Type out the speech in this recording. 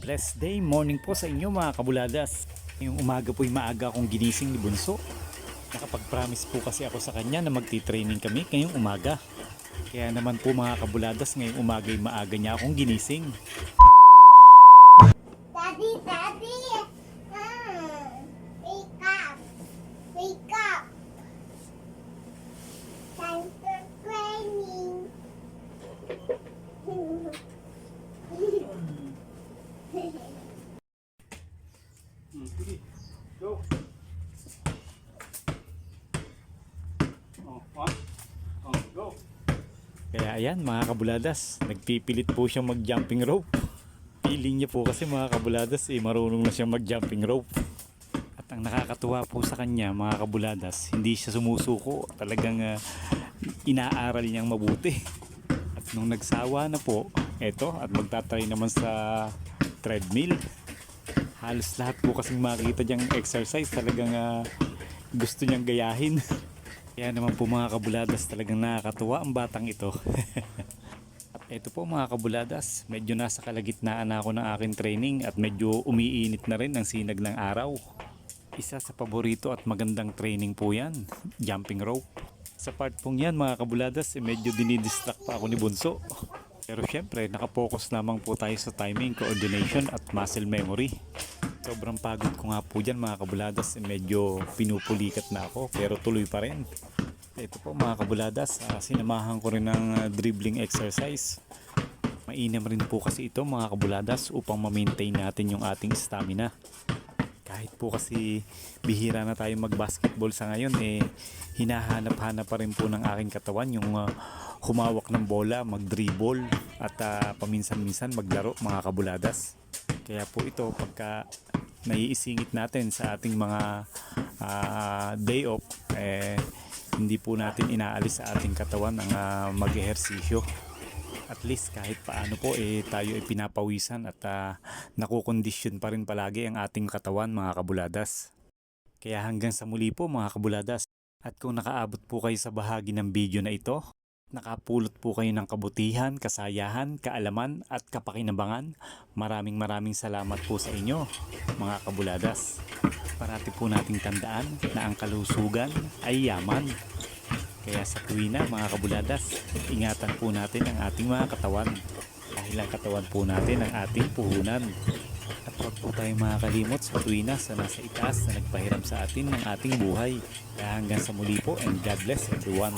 Blessed day, morning po sa inyo mga kabuladas. Ngayong umaga po'y maaga akong ginising ni Bunso. Nakapag-promise po kasi ako sa kanya na magti-training kami ngayong umaga. Kaya naman po mga kabuladas, ngayong umaga'y maaga niya akong ginising. Daddy, Daddy, wake up, wake up. Time for training. Go. Go. Kaya ayan mga kabuladas, nagpipilit po siyang mag-jumping rope. Feeling niya po kasi mga kabuladas marunong na siyang mag-jumping rope. At ang nakakatuwa po sa kanya mga kabuladas, hindi siya sumusuko. Talagang inaaral niyang mabuti. At nung nagsawa na po, eto at magtatry naman sa treadmill. Halos lahat po kasing makikita diyang exercise talagang gusto niyang gayahin. Kaya naman po mga kabuladas, talagang nakakatuwa ang batang ito. At ito po mga kabuladas, medyo nasa kalagitnaan na ako ng aking training at medyo umiinit na rin ang sinag ng araw. Isa sa paborito at magandang training po yan, jumping rope. Sa part pong yan mga kabuladas, medyo dinidistract pa ako ni Bunso. Pero syempre, nakafocus lamang po tayo sa timing, coordination at muscle memory. Sobrang pagod ko nga po dyan mga kabuladas, medyo pinupulikat na ako pero tuloy pa rin. Ito po mga kabuladas, sinamahan ko rin ng dribbling exercise. Mainam rin po kasi ito mga kabuladas upang ma-maintain natin yung ating stamina. Kahit po kasi bihira na tayo mag-basketball sa ngayon, hinahanap-hanap pa rin po ng aking katawan yung humawak ng bola, mag-dribble at paminsan-minsan maglaro mga kabuladas. Kaya po ito pagka naiisingit natin sa ating mga day off, hindi po natin inaalis sa ating katawan ang mag-ehersisyo. At least kahit paano po tayo ay pinapawisan at nakukondisyon pa rin palagi ang ating katawan mga kabuladas. Kaya hanggang sa muli po mga kabuladas. At kung nakaabot po kayo sa bahagi ng video na ito, nakapulot po kayo ng kabutihan, kasayahan, kaalaman at kapakinabangan, maraming salamat po sa inyo mga kabuladas. Parati po nating tandaan na ang kalusugan ay yaman. Kaya sa tuwina mga kabuladas, ingatan po natin ang ating mga katawan. Dahil ang katawan po natin ang ating puhunan. At huwag po tayong makakalimot sa tuwina sa nasa itaas na nagpahiram sa atin ng ating buhay. Kaya hanggang sa muli po and God bless everyone.